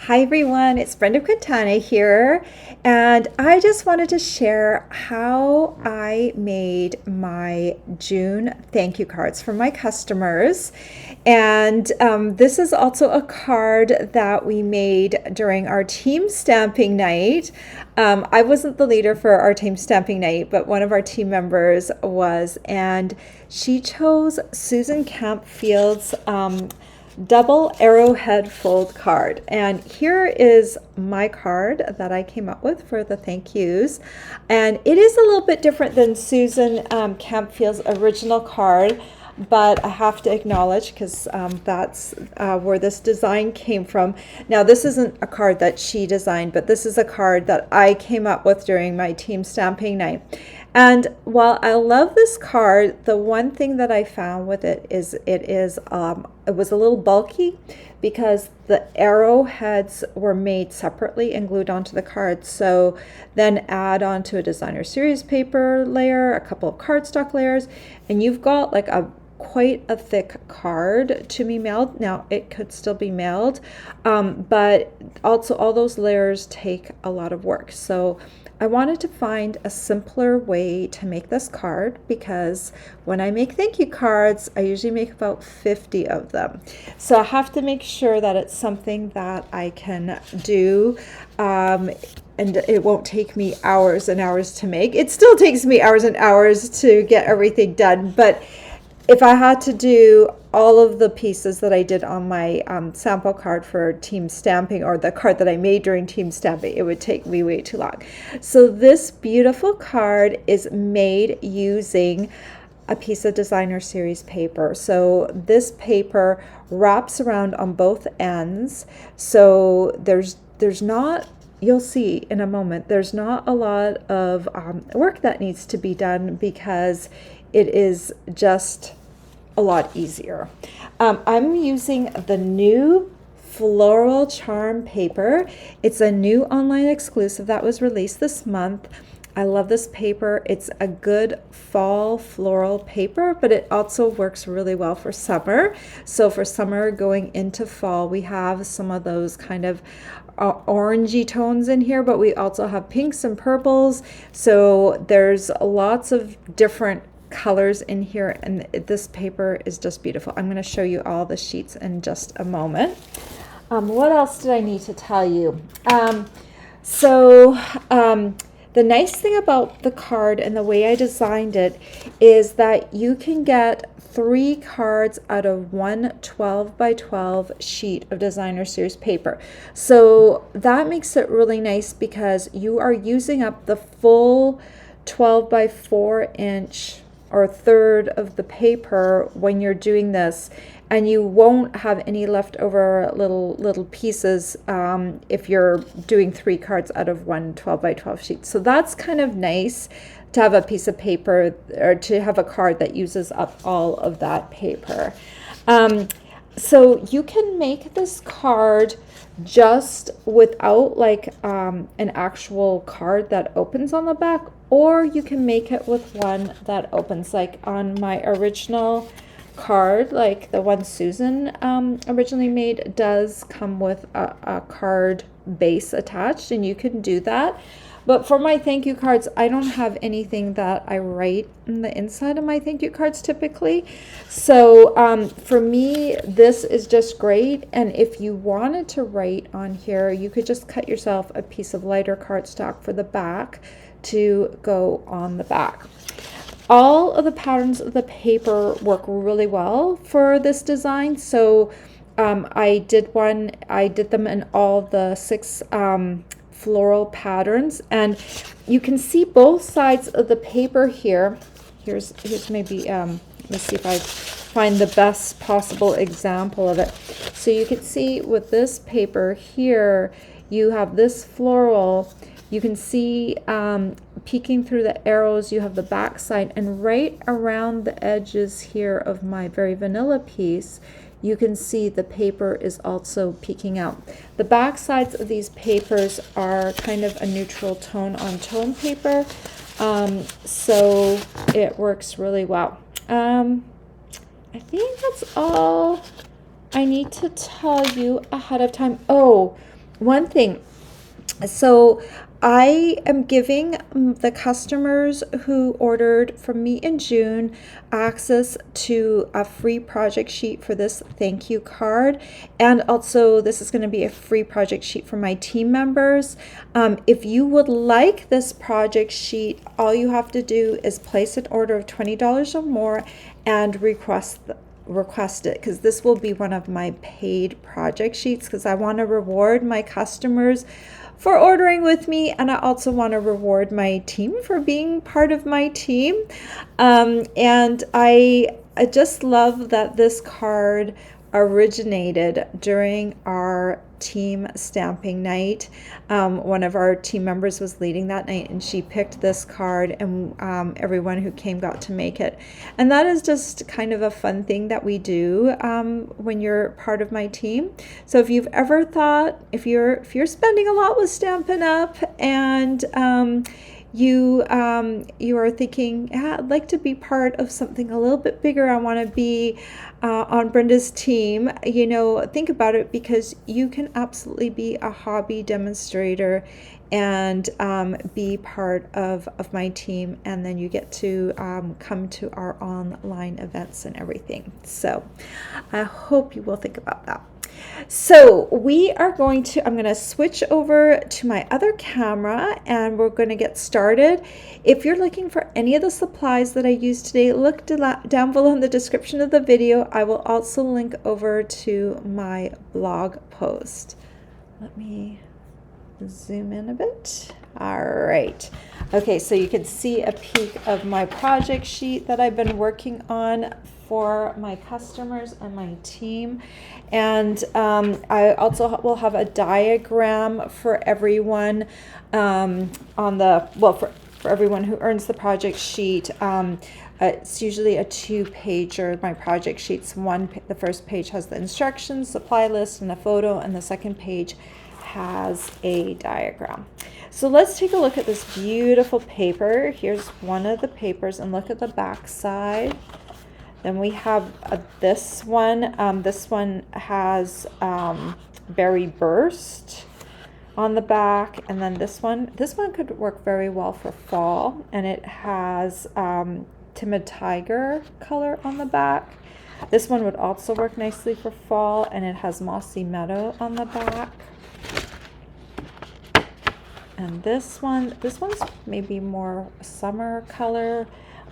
Hi everyone, it's Brenda Quintana here, and I just wanted to share how I made my June thank you cards for my customers. And this is also a card that we made during our team stamping night. I wasn't the leader for our team stamping night, but one of our team members was, and she chose Susan Campfield's Double Arrowhead Fold Card. And here is my card that I came up with for the thank yous. And it is a little bit different than Susan Campfield's original card, but I have to acknowledge because that's where this design came from. Now, this isn't a card that she designed, but this is a card that I came up with during my team stamping night. And while I love this card, the one thing that I found with it is it was a little bulky because the arrowheads were made separately and glued onto the card. So then add onto a designer series paper layer, a couple of cardstock layers, and you've got like quite a thick card to be mailed. Now it could still be mailed, but also all those layers take a lot of work. So I wanted to find a simpler way to make this card because when I make thank you cards, I usually make about 50 of them. So I have to make sure that it's something that I can do, and it won't take me hours and hours to make. It still takes me hours and hours to get everything done, but if I had to do all of the pieces that I did on my sample card for team stamping, or the card that I made during team stamping, it would take me way too long. So this beautiful card is made using a piece of designer series paper. So this paper wraps around on both ends. So there's not, you'll see in a moment, there's not a lot of work that needs to be done because it is just a lot easier. I'm using the new Floral Charm paper. It's a new online exclusive that was released this month. I love this paper. It's a good fall floral paper, but it also works really well for summer. So for summer going into fall, we have some of those kind of orangey tones in here, but we also have pinks and purples. So there's lots of different colors in here, and this paper is just beautiful. I'm going to show you all the sheets in just a moment. What else did I need to tell you? The nice thing about the card and the way I designed it is that you can get 3 cards out of one 12 by 12 sheet of designer series paper. So that makes it really nice because you are using up the full 12 by 4 inch or a third of the paper when you're doing this, and you won't have any leftover little pieces if you're doing 3 cards out of one 12 by 12 sheet. So that's kind of nice to have a piece of paper, or to have a card that uses up all of that paper. So you can make this card just without like an actual card that opens on the back, or you can make it with one that opens. Like on my original card, like the one Susan originally made, does come with a card base attached, and you can do that. But for my thank you cards, I don't have anything that I write in the inside of my thank you cards typically. So for me, this is just great. And if you wanted to write on here, you could just cut yourself a piece of lighter cardstock for the back to go on the back. All of the patterns of the paper work really well for this design. So I did them in all the 6 floral patterns, and you can see both sides of the paper here. Here's maybe let me see if I find the best possible example of it. So you can see with this paper here, you have this floral. You can see peeking through the arrows, you have the back side, and right around the edges here of my very vanilla piece, you can see the paper is also peeking out. The back sides of these papers are kind of a neutral tone on tone paper, so it works really well. I think that's all I need to tell you ahead of time. Oh, one thing. So I am giving the customers who ordered from me in June access to a free project sheet for this thank you card. And also this is going to be a free project sheet for my team members. If you would like this project sheet, all you have to do is place an order of $20 or more and request it, because this will be one of my paid project sheets, because I want to reward my customers for ordering with me, and I also want to reward my team for being part of my team. And I just love that this card originated during our team stamping night. One of our team members was leading that night, and she picked this card, and everyone who came got to make it. And that is just kind of a fun thing that we do when you're part of my team. So if you've ever thought, if you're spending a lot with Stampin' Up, and you are thinking, yeah, I'd like to be part of something a little bit bigger, I want to be on Brenda's team, think about it, because you can absolutely be a hobby demonstrator and be part of my team, and then you get to come to our online events and everything. So I hope you will think about that. So I'm going to switch over to my other camera, and we're going to get started. If you're looking for any of the supplies that I used today, look down below in the description of the video. I will also link over to my blog post. Let me zoom in a bit. All right. Okay, so you can see a peek of my project sheet that I've been working on for my customers and my team. And I also will have a diagram for everyone for everyone who earns the project sheet. It's usually a 2-pager, my project sheets. The first page has the instructions, supply list, and a photo, and the second page has a diagram. So let's take a look at this beautiful paper. Here's one of the papers, and look at the back side. Then we have this one. This one has Berry Burst on the back, and then this one could work very well for fall, and it has Timid Tiger color on the back. This one would also work nicely for fall, and it has Mossy Meadow on the back. And this one's maybe more summer color.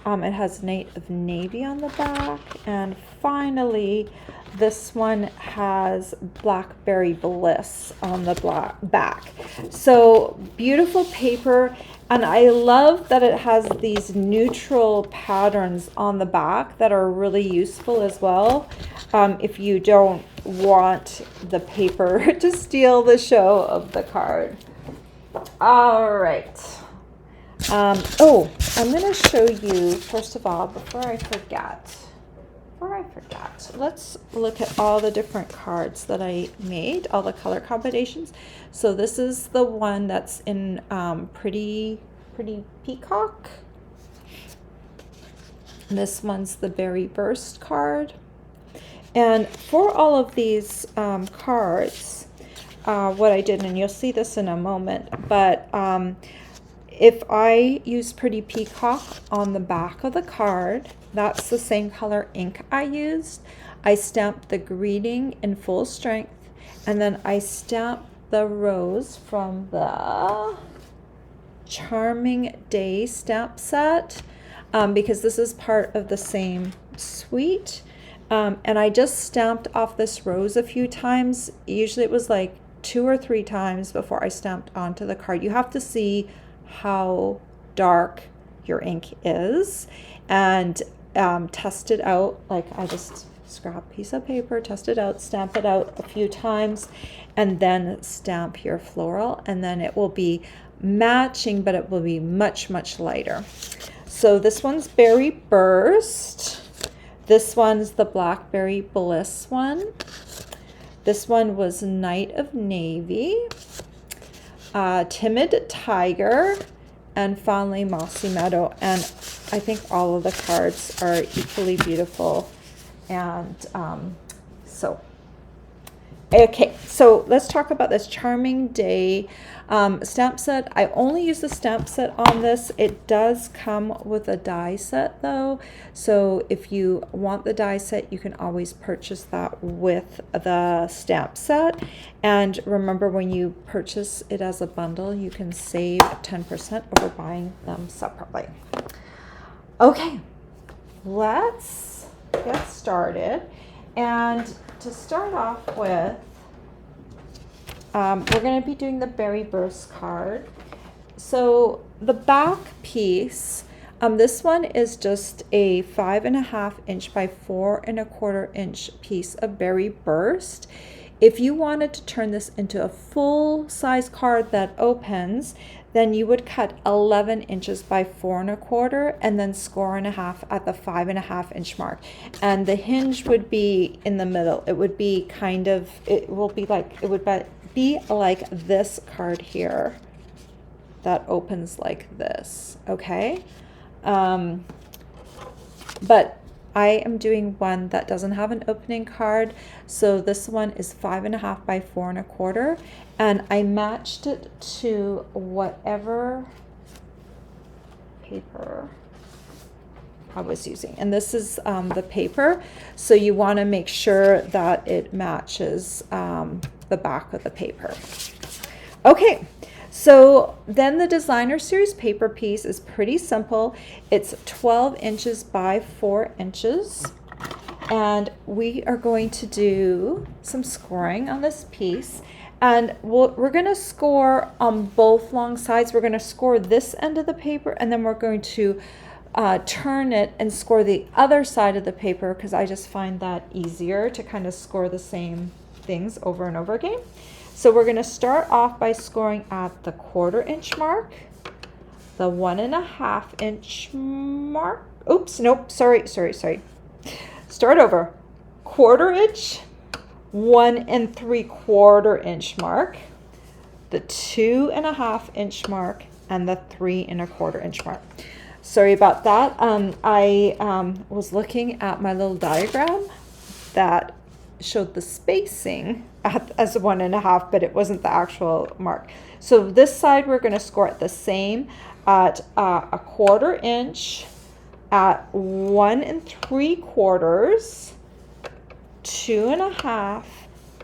It has Night of Navy on the back. And finally, this one has Blackberry Bliss on the back. So beautiful paper. And I love that it has these neutral patterns on the back that are really useful as well. If you don't want the paper to steal the show of the card. All right. I'm going to show you, first of all, before I forget, let's look at all the different cards that I made, all the color combinations. So this is the one that's in Pretty Peacock. This one's the Berry Burst card. And for all of these cards, what I did, and you'll see this in a moment, but if I use Pretty Peacock on the back of the card, that's the same color ink I used. I stamped the greeting in full strength, and then I stamped the rose from the Charming Day stamp set, because this is part of the same suite. And I just stamped off this rose a few times. Usually it was like 2 or 3 times before I stamped onto the card. You have to see how dark your ink is, and test it out. Like, I just scrap a piece of paper, test it out, stamp it out a few times, and then stamp your floral, and then it will be matching, but it will be much, much lighter. So this one's Berry Burst. This one's the Blackberry Bliss one. This one was Night of Navy, Timid Tiger, and finally Mossy Meadow. And I think all of the cards are equally beautiful. And okay, So let's talk about this Charming Day stamp set. I only use the stamp set on this. It does come with a die set though. So if you want the die set, you can always purchase that with the stamp set. And remember, when you purchase it as a bundle, you can save 10% over buying them separately. Okay, let's get started. And to start off with, we're going to be doing the Berry Burst card. So the back piece, this one is just a 5.5 inch by 4 1/4 inch piece of Berry Burst. If you wanted to turn this into a full size card that opens, then you would cut 11 inches by 4 1/4 and then score in a half at the 5.5 inch mark. And the hinge would be in the middle. It would be kind of, it would be like this card here that opens like this, okay? But I am doing one that doesn't have an opening card. So this one is 5.5 by 4 1/4. And I matched it to whatever paper I was using. And this is the paper. So you want to make sure that it matches the back of the paper. Okay. So then the Designer Series paper piece is pretty simple. It's 12 inches by 4 inches. And we are going to do some scoring on this piece. And we're going to score on both long sides. We're going to score this end of the paper, and then we're going to turn it and score the other side of the paper, because I just find that easier to kind of score the same things over and over again. So we're going to start off by scoring at the 1/4 inch mark, the 1.5 inch mark. Oops, nope, sorry. Start over. 1/4 inch, 1 3/4 inch mark, the 2.5 inch mark, and the 3 1/4 inch mark. Sorry about that. I was looking at my little diagram that showed the spacing as 1.5, but it wasn't the actual mark. So this side we're going to score it the same at a 1/4 inch, at 1 3/4, 2.5,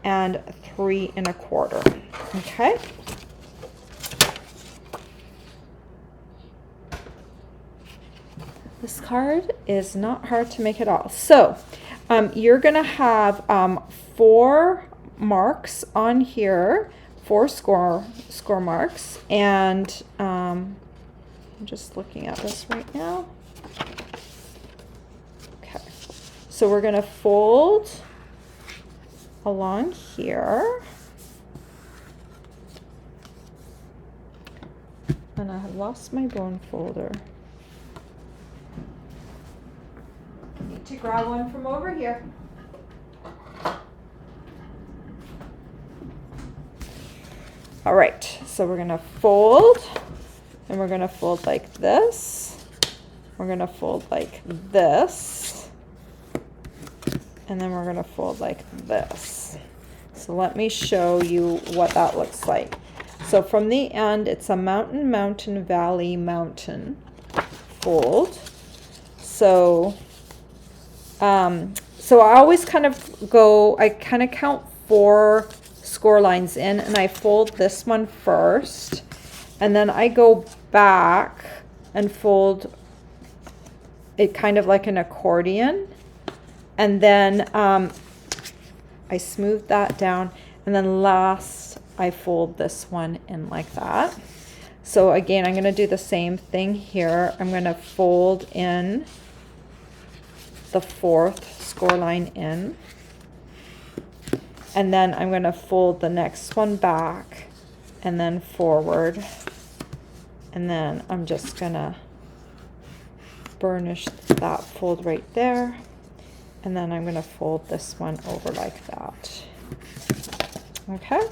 and 3 1/4. Okay. This card is not hard to make at all. So you're going to have 4 marks on here, 4 score marks, and I'm just looking at this right now. Okay, so we're going to fold along here, and I have lost my bone folder. Need to grab one from over here. All right, so we're gonna fold, and we're gonna fold like this. We're gonna fold like this, and then we're gonna fold like this. So let me show you what that looks like. So from the end, it's a mountain, mountain, valley, mountain fold. So I always kind of count 4 score lines in, and I fold this one first, and then I go back and fold it kind of like an accordion, and then I smooth that down, and then last I fold this one in like that. So again, I'm going to do the same thing here. I'm going to fold in the 4th score line in, and then I'm going to fold the next one back and then forward, and then I'm just going to burnish that fold right there, and then I'm going to fold this one over like that. Okay,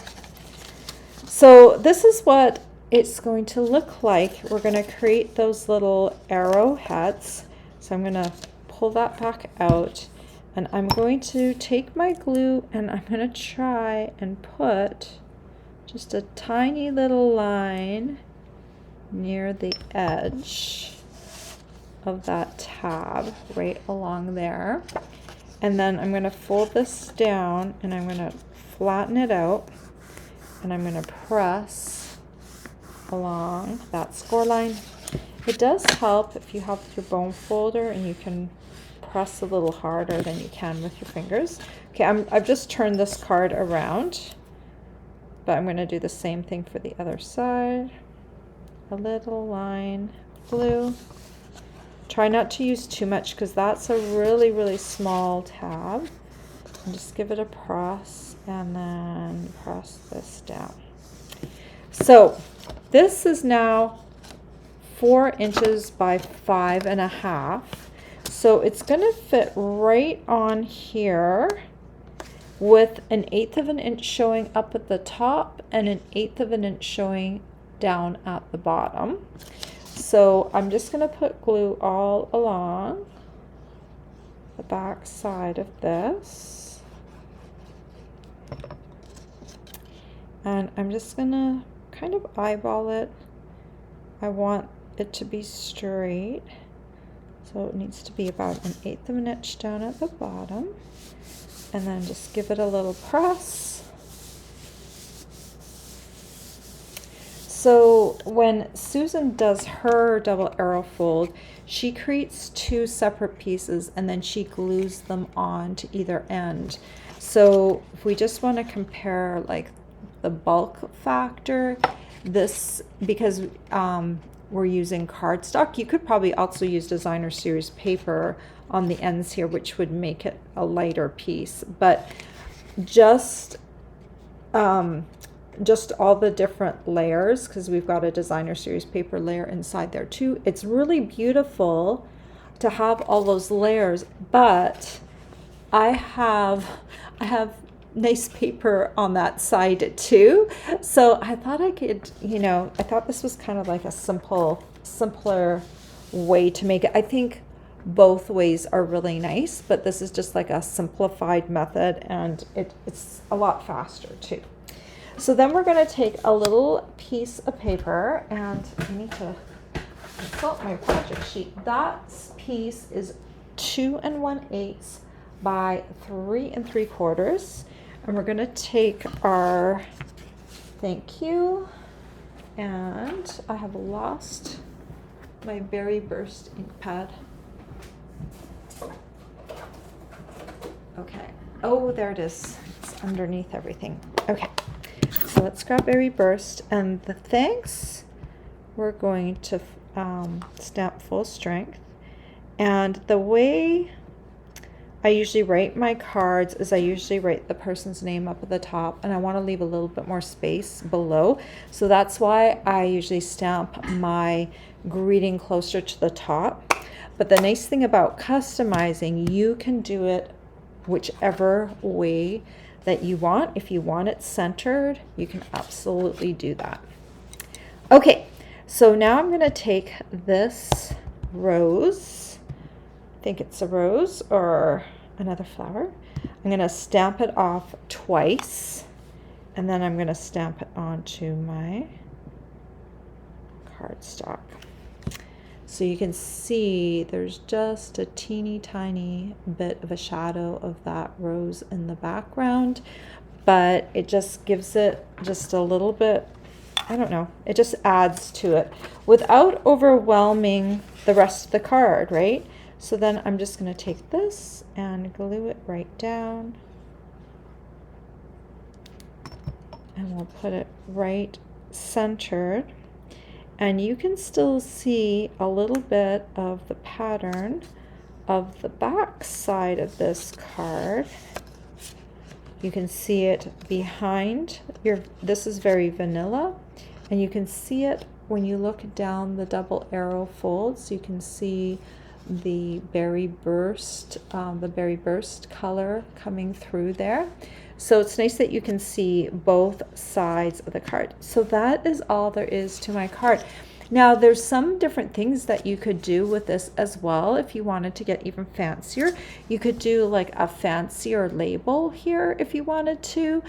so this is what it's going to look like. We're going to create those little arrowheads. So I'm going to pull that back out, And I'm going to take my glue and I'm going to try and put just a tiny little line near the edge of that tab right along there. And then I'm going to fold this down and I'm going to flatten it out and I'm going to press along that score line. It does help if you have your bone folder and you can press a little harder than you can with your fingers. Okay, I've just turned this card around, but I'm going to do the same thing for the other side. A little line of glue. Try not to use too much because that's a really, really small tab. And just give it a press and then press this down. So this is now 4 inches by 5.5. So it's going to fit right on here with 1/8 of an inch showing up at the top and 1/8 of an inch showing down at the bottom. So I'm just going to put glue all along the back side of this. And I'm just going to kind of eyeball it. I want it to be straight. So it needs to be about 1/8 of an inch down at the bottom. And then just give it a little press. So when Susan does her double arrow fold, she creates 2 separate pieces and then she glues them on to either end. So if we just want to compare like the bulk factor, this, because we're using cardstock, you could probably also use designer series paper on the ends here, which would make it a lighter piece. But just all the different layers, because we've got a designer series paper layer inside there too. It's really beautiful to have all those layers, but I have nice paper on that side too. So I thought I could, I thought this was kind of like a simpler way to make it. I think both ways are really nice, but this is just like a simplified method and it's a lot faster too. So then we're going to take a little piece of paper and I need to consult my project sheet. That piece is 2 1/8 by 3 3/4. And we're going to take our thank you, and I have lost my Berry Burst ink pad. Okay. Oh, there it is. It's underneath everything. Okay. So let's grab Berry Burst, and the thanks we're going to stamp full strength. And the way I usually write my cards is I usually write the person's name up at the top, and I want to leave a little bit more space below. So that's why I usually stamp my greeting closer to the top. But the nice thing about customizing, you can do it whichever way that you want. If you want it centered, you can absolutely do that. Okay, so now I'm going to take this rose, I think it's a rose or another flower. I'm going to stamp it off twice, and then I'm going to stamp it onto my cardstock. So you can see there's just a teeny tiny bit of a shadow of that rose in the background, but it just gives it just a little bit, I don't know, it just adds to it without overwhelming the rest of the card, right? So then I'm just going to take this and glue it right down, and we'll put it right centered. And you can still see a little bit of the pattern of the back side of this card. You can see it behind this is very vanilla, and you can see it when you look down the double arrow folds. You can see the berry burst color coming through there. So it's nice that you can see both sides of the card. So that is all there is to my card. Now, there's some different things that you could do with this as well. If you wanted to get even fancier, you could do like a fancier label here if you wanted to.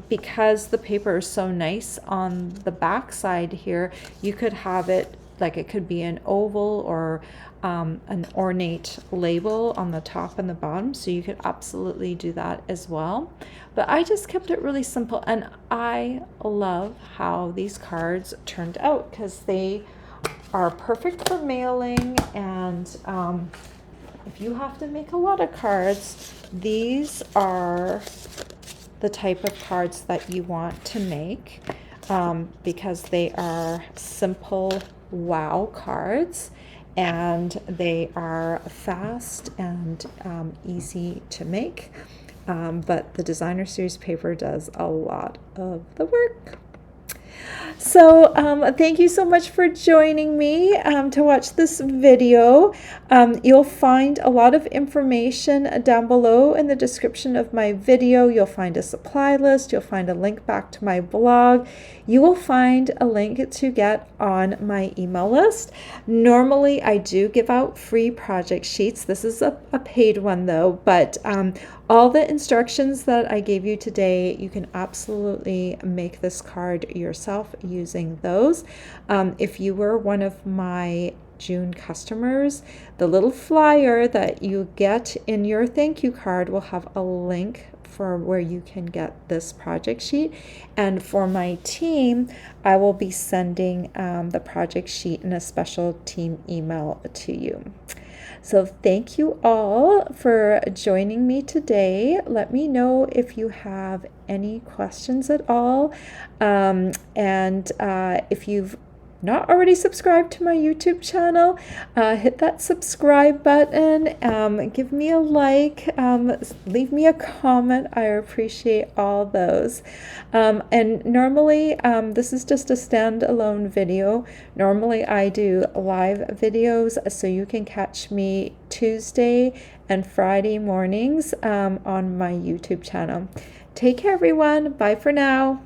Because the paper is so nice on the back side here, you could have it like it could be an oval or an ornate label on the top and the bottom, so you could absolutely do that as well. But I just kept it really simple, and I love how these cards turned out because they are perfect for mailing. And if you have to make a lot of cards, these are the type of cards that you want to make, because they are simple wow cards, and they are fast and easy to make. But the designer series paper does a lot of the work. So thank you so much for joining me to watch this video. You'll find a lot of information down below in the description of my video. You'll find a supply list. You'll find a link back to my blog. You will find a link to get on my email list. Normally, I do give out free project sheets. This is a paid one though, but all the instructions that I gave you today, you can absolutely make this card yourself using those. If you were one of my June customers, the little flyer that you get in your thank you card will have a link for where you can get this project sheet. And for my team, I will be sending the project sheet in a special team email to you. So thank you all for joining me today. Let me know if you have any questions at all. If you've not already subscribed to my YouTube channel, hit that subscribe button, give me a like, leave me a comment. I appreciate all those. And normally, this is just a standalone video. Normally I do live videos, so you can catch me Tuesday and Friday mornings on my YouTube channel. Take care, everyone. Bye for now.